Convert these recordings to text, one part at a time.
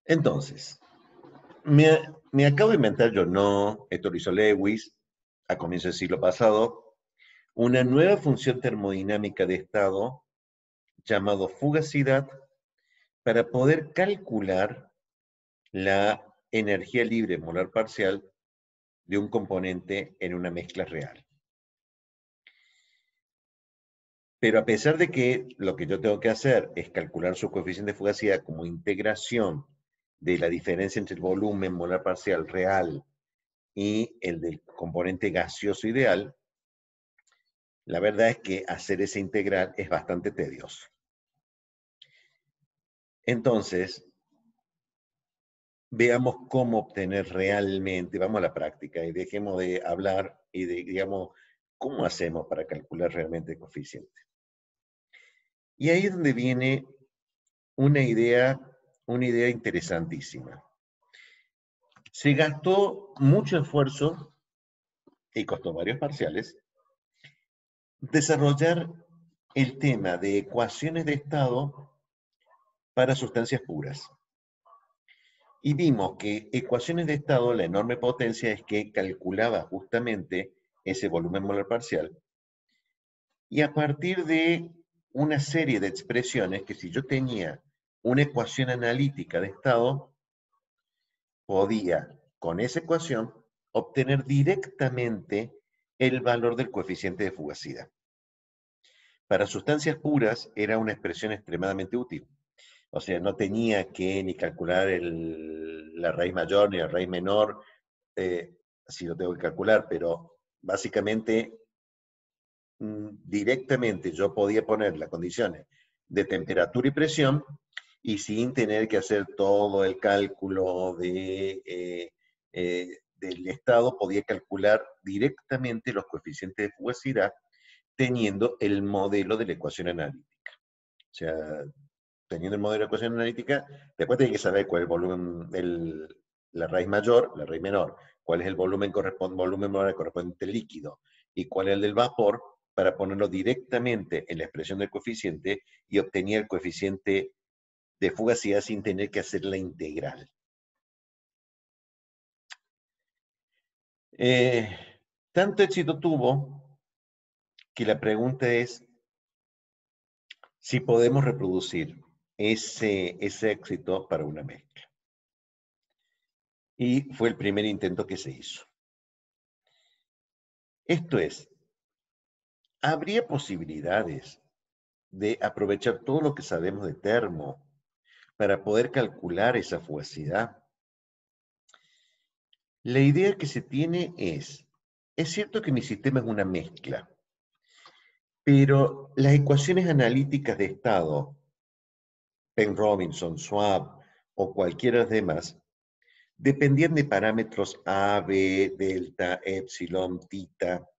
Entonces, me acabo de inventar yo, no, esto lo hizo Lewis a comienzos del siglo pasado, una nueva función termodinámica de estado llamado fugacidad para poder calcular la energía libre molar parcial de un componente en una mezcla real. Pero a pesar de que lo que yo tengo que hacer es calcular su coeficiente de fugacidad como integración de la diferencia entre el volumen molar parcial real y el del componente gaseoso ideal, la verdad es que hacer esa integral es bastante tedioso. Entonces, veamos cómo obtener realmente, vamos a la práctica y dejemos de hablar y digamos, ¿cómo hacemos para calcular realmente el coeficiente? Y ahí es donde viene una idea interesantísima. Se gastó mucho esfuerzo y costó varios parciales desarrollar el tema de ecuaciones de estado para sustancias puras. Y vimos que ecuaciones de estado, la enorme potencia es que calculaba justamente ese volumen molar parcial. Y a partir de una serie de expresiones que si yo tenía una ecuación analítica de estado, podía con esa ecuación obtener directamente el valor del coeficiente de fugacidad. Para sustancias puras era una expresión extremadamente útil. O sea, no tenía que ni calcular la raíz mayor ni la raíz menor, si lo tengo que calcular, pero básicamente directamente yo podía poner las condiciones de temperatura y presión y sin tener que hacer todo el cálculo del estado, podía calcular directamente los coeficientes de fugacidad teniendo el modelo de la ecuación analítica. O sea, teniendo el modelo de ecuación analítica, después tiene que saber cuál es el volumen, la raíz mayor, la raíz menor, cuál es el volumen molar correspondiente al líquido y cuál es el del vapor, para ponerlo directamente en la expresión del coeficiente y obtener el coeficiente de fugacidad sin tener que hacer la integral. Tanto éxito tuvo que la pregunta es si podemos reproducir ese éxito para una mezcla. Y fue el primer intento que se hizo. Esto es, ¿habría posibilidades de aprovechar todo lo que sabemos de termo para poder calcular esa fugacidad? La idea que se tiene es cierto que mi sistema es una mezcla, pero las ecuaciones analíticas de estado, Penn-Robinson, Schwab o cualquiera de las demás, dependían de parámetros A, B, delta, epsilon, tita.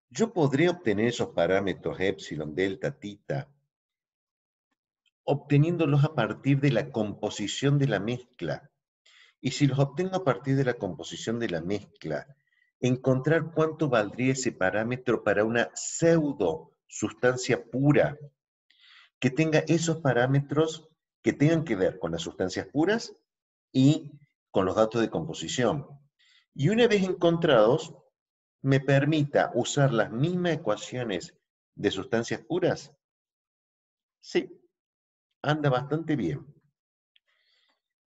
Yo podría obtener esos parámetros epsilon, delta, tita, obteniéndolos a partir de la composición de la mezcla. Y si los obtengo a partir de la composición de la mezcla, encontrar cuánto valdría ese parámetro para una pseudo sustancia pura que tenga esos parámetros que tengan que ver con las sustancias puras y con los datos de composición. Y una vez encontrados, me permita usar las mismas ecuaciones de sustancias puras. Sí, anda bastante bien.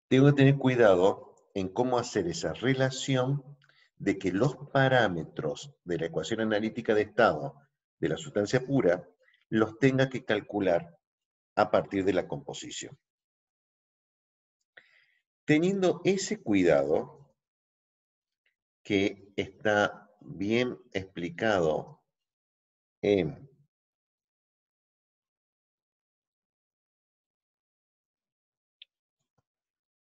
Tengo que tener cuidado en cómo hacer esa relación de que los parámetros de la ecuación analítica de estado de la sustancia pura los tenga que calcular a partir de la composición. Teniendo ese cuidado, que está bien explicado en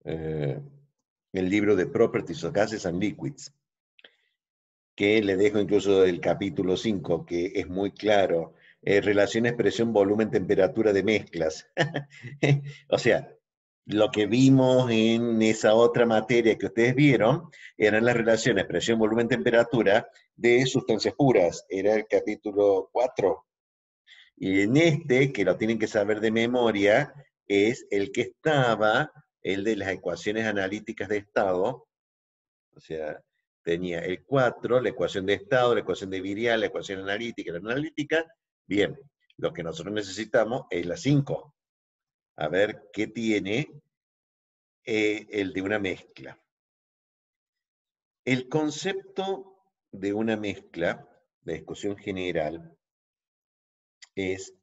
el libro de Properties of Gases and Liquids, que le dejo incluso el capítulo 5, que es muy claro, relaciones presión-volumen-temperatura de mezclas. O sea, lo que vimos en esa otra materia que ustedes vieron eran las relaciones presión-volumen-temperatura de sustancias puras, era el capítulo 4. Y en este, que lo tienen que saber de memoria, es el que estaba, el de las ecuaciones analíticas de estado, o sea, tenía el 4, la ecuación de estado, la ecuación de virial, la ecuación analítica, la analítica. Bien, lo que nosotros necesitamos es la 5. A ver qué tiene el de una mezcla. El concepto de una mezcla, de discusión general, es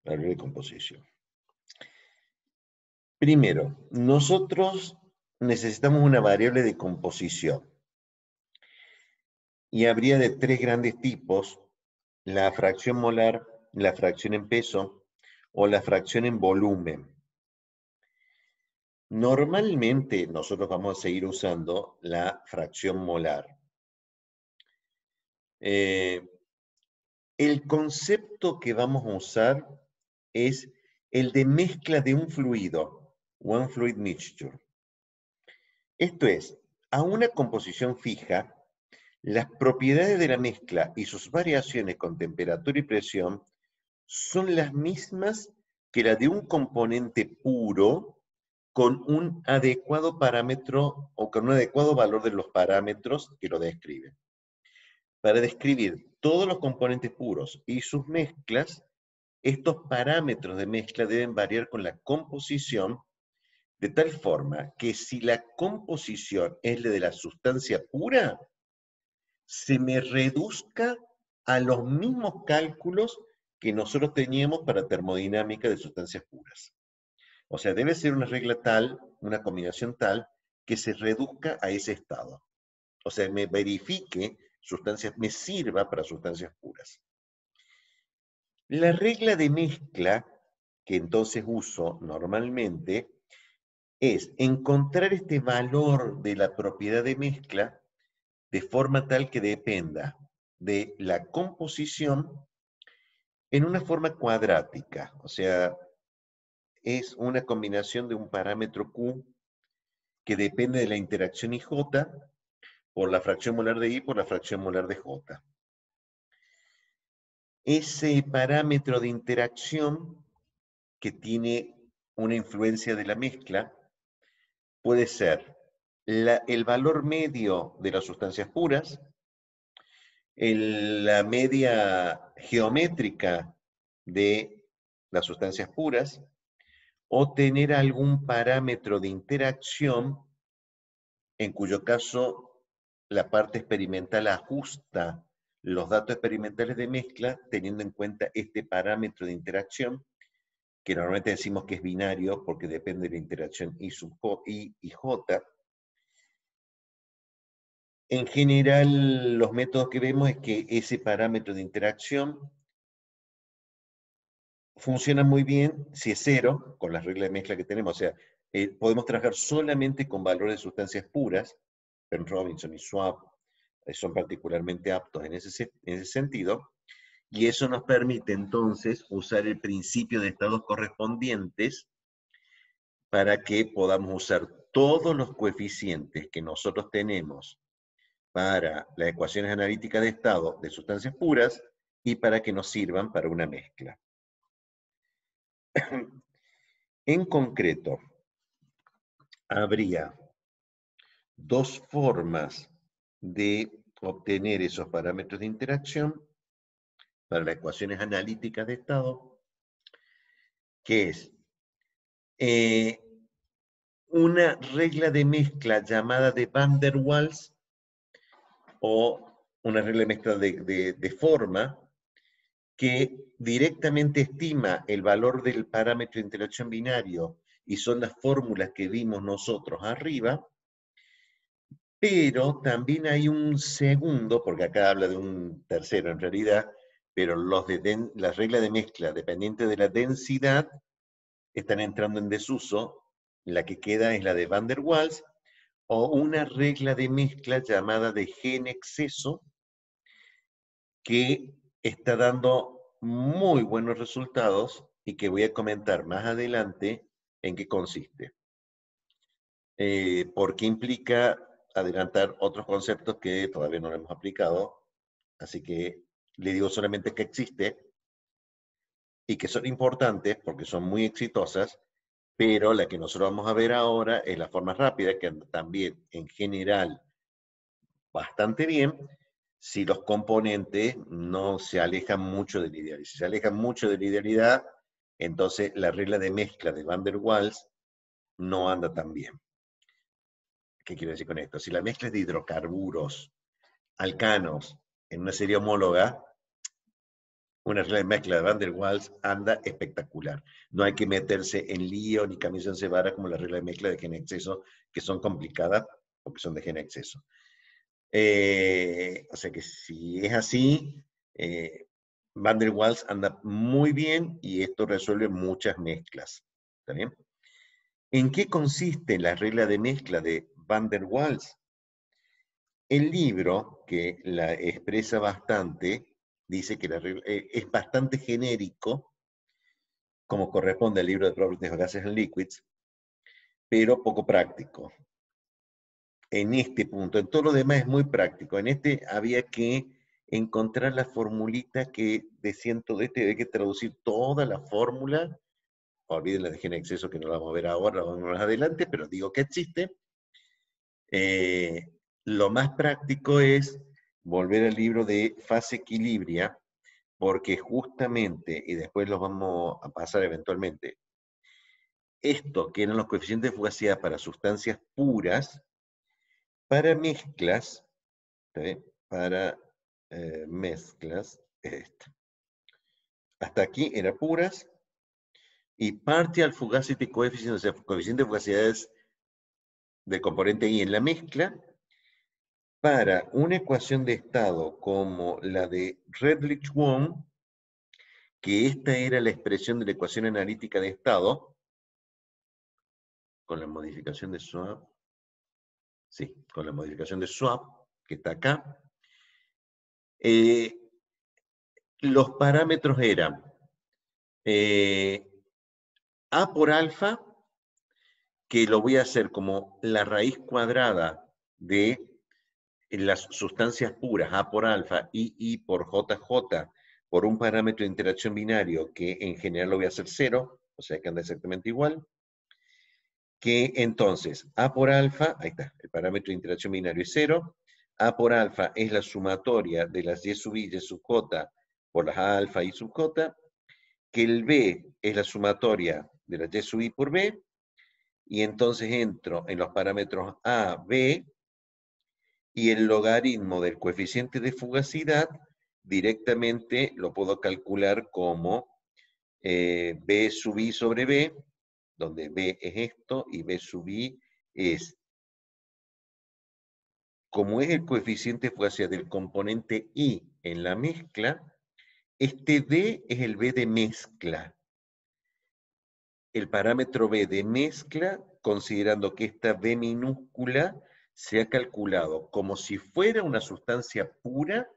la regla de composición. Primero, nosotros necesitamos una variable de composición. Y habría de 3 grandes tipos: la fracción molar, la fracción en peso o la fracción en volumen. Normalmente nosotros vamos a seguir usando la fracción molar. El concepto que vamos a usar es el de mezcla de un fluido, one fluid mixture. Esto es, a una composición fija, las propiedades de la mezcla y sus variaciones con temperatura y presión son las mismas que las de un componente puro con un adecuado parámetro o con un adecuado valor de los parámetros que lo describen. Para describir todos los componentes puros y sus mezclas, estos parámetros de mezcla deben variar con la composición, de tal forma que si la composición es la de la sustancia pura, se me reduzca a los mismos cálculos que nosotros teníamos para termodinámica de sustancias puras. O sea, debe ser una regla tal, una combinación tal, que se reduzca a ese estado. O sea, me verifique sustancias, me sirva para sustancias puras. La regla de mezcla que entonces uso normalmente es encontrar este valor de la propiedad de mezcla de forma tal que dependa de la composición en una forma cuadrática. O sea, es una combinación de un parámetro Q que depende de la interacción IJ por la fracción molar de I por la fracción molar de J. Ese parámetro de interacción que tiene una influencia de la mezcla puede ser el valor medio de las sustancias puras, la media geométrica de las sustancias puras, o tener algún parámetro de interacción, en cuyo caso la parte experimental ajusta los datos experimentales de mezcla teniendo en cuenta este parámetro de interacción, que normalmente decimos que es binario porque depende de la interacción I sub I y J. En general, los métodos que vemos es que ese parámetro de interacción funciona muy bien si es 0, con las reglas de mezcla que tenemos. O sea, podemos trabajar solamente con valores de sustancias puras. Ben Robinson y Schwab son particularmente aptos en ese sentido. Y eso nos permite entonces usar el principio de estados correspondientes para que podamos usar todos los coeficientes que nosotros tenemos para las ecuaciones analíticas de estado de sustancias puras y para que nos sirvan para una mezcla. En concreto, habría dos formas de obtener esos parámetros de interacción para las ecuaciones analíticas de estado, que es una regla de mezcla llamada de Van der Waals, o una regla de mezcla de forma, que directamente estima el valor del parámetro de interacción binario, y son las fórmulas que vimos nosotros arriba, pero también hay un segundo, porque acá habla de un tercero en realidad, pero las reglas de mezcla dependiente de la densidad están entrando en desuso. La que queda es la de Van der Waals, o una regla de mezcla llamada de G en exceso, que está dando muy buenos resultados y que voy a comentar más adelante en qué consiste. porque implica adelantar otros conceptos que todavía no lo hemos aplicado, así que le digo solamente que existe y que son importantes porque son muy exitosas, pero la que nosotros vamos a ver ahora es la forma rápida, que anda también en general bastante bien, si los componentes no se alejan mucho de la idealidad. Si se alejan mucho de la idealidad, entonces la regla de mezcla de Van der Waals no anda tan bien. ¿Qué quiero decir con esto? Si la mezcla es de hidrocarburos, alcanos, en una serie homóloga, una regla de mezcla de Van der Waals anda espectacular. No hay que meterse en lío ni camisa en cebara como la regla de mezcla de G en exceso, que son complicadas porque son de G en exceso. O sea que si es así, Van der Waals anda muy bien y esto resuelve muchas mezclas. ¿Está bien? ¿En qué consiste la regla de mezcla de Van der Waals? El libro, que la expresa bastante, dice que la regla, es bastante genérico, como corresponde al libro de Properties of Gases and Liquids, pero poco práctico. En este punto, en todo lo demás es muy práctico. En este había que encontrar la formulita que decían todo este, hay que traducir toda la fórmula. Olviden la de G en exceso que no la vamos a ver ahora, la vamos a ver más adelante, pero digo que existe. Lo más práctico es volver al libro de fase equilibria, porque justamente, y después los vamos a pasar eventualmente, esto que eran los coeficientes de fugacidad para sustancias puras, para mezclas, ¿sí? Para mezclas, hasta aquí eran puras, y partial fugacity coefficient, o sea, coeficiente de fugacidad es del componente I en la mezcla, para una ecuación de estado como la de Redlich-Wong, que esta era la expresión de la ecuación analítica de estado, con la modificación de Schwab, sí, con la modificación de Schwab, que está acá. Los parámetros eran A por alfa, que lo voy a hacer como la raíz cuadrada de las sustancias puras, A por alfa, y I por JJ, por un parámetro de interacción binario que en general lo voy a hacer 0, o sea que anda exactamente igual, que entonces A por alfa, ahí está, el parámetro de interacción binario es 0, A por alfa es la sumatoria de las Y sub I, Y sub J por las A alfa y sub J, que el B es la sumatoria de las Y sub I por B, y entonces entro en los parámetros A, B, y el logaritmo del coeficiente de fugacidad directamente lo puedo calcular como B sub I sobre B, donde B es esto y B sub I es, como es el coeficiente de fugacidad del componente I en la mezcla, este B es el B de mezcla. El parámetro B de mezcla, considerando que esta B minúscula se ha calculado como si fuera una sustancia pura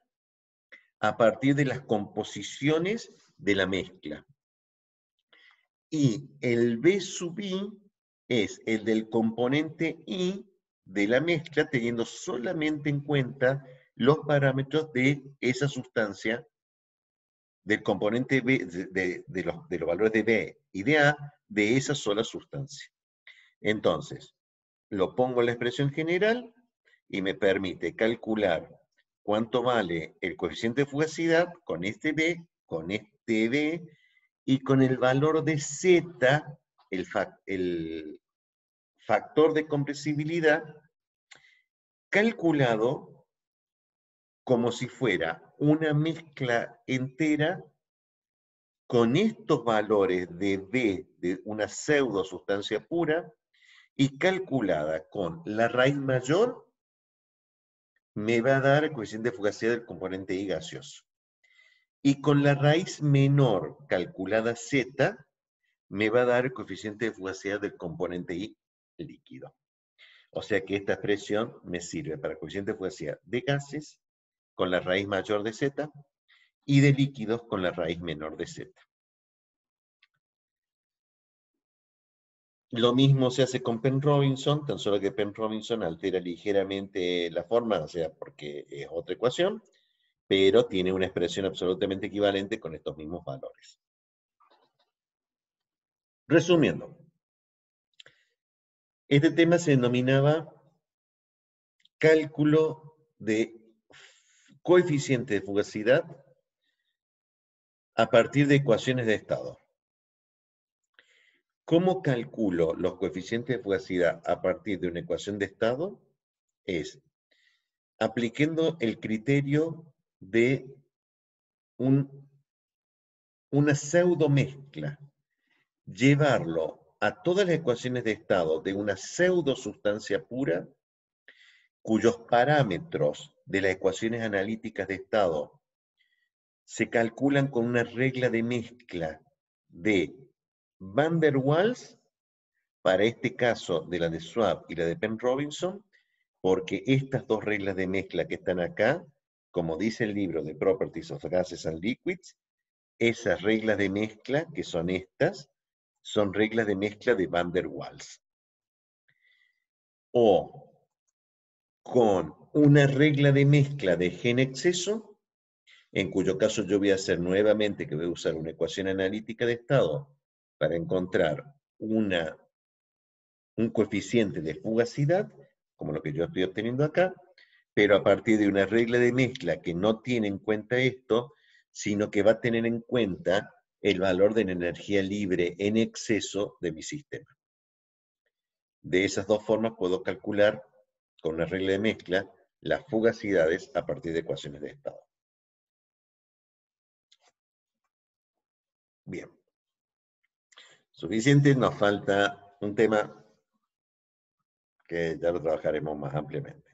a partir de las composiciones de la mezcla. Y el B sub I es el del componente I de la mezcla, teniendo solamente en cuenta los parámetros de esa sustancia, del componente B, de los valores de B y de A, de esa sola sustancia. Entonces, lo pongo en la expresión general y me permite calcular cuánto vale el coeficiente de fugacidad con este B, y con el valor de Z, el factor de compresibilidad, calculado como si fuera una mezcla entera con estos valores de B de una pseudo sustancia pura y calculada con la raíz mayor, me va a dar el coeficiente de fugacidad del componente I gaseoso. Y con la raíz menor calculada Z, me va a dar el coeficiente de fugacidad del componente I líquido. O sea que esta expresión me sirve para el coeficiente de fugacidad de gases con la raíz mayor de Z y de líquidos con la raíz menor de Z. Lo mismo se hace con Penn-Robinson, tan solo que Penn-Robinson altera ligeramente la forma, o sea, porque es otra ecuación, pero tiene una expresión absolutamente equivalente con estos mismos valores. Resumiendo, este tema se denominaba cálculo de coeficiente de fugacidad a partir de ecuaciones de estado. ¿Cómo calculo los coeficientes de fugacidad a partir de una ecuación de estado? Es aplicando el criterio de una pseudomezcla, llevarlo a todas las ecuaciones de estado de una pseudosustancia pura, cuyos parámetros de las ecuaciones analíticas de estado se calculan con una regla de mezcla de Van der Waals, para este caso de la de Schwab y la de Penn-Robinson, porque estas dos reglas de mezcla que están acá, como dice el libro de Properties of Gases and Liquids, esas reglas de mezcla, que son estas, son reglas de mezcla de Van der Waals. O con una regla de mezcla de G en exceso, en cuyo caso yo voy a hacer nuevamente que voy a usar una ecuación analítica de estado para encontrar un coeficiente de fugacidad, como lo que yo estoy obteniendo acá, pero a partir de una regla de mezcla que no tiene en cuenta esto, sino que va a tener en cuenta el valor de la energía libre en exceso de mi sistema. De esas dos formas puedo calcular, con una regla de mezcla, las fugacidades a partir de ecuaciones de estado. Bien. Suficiente, nos falta un tema que ya lo trabajaremos más ampliamente.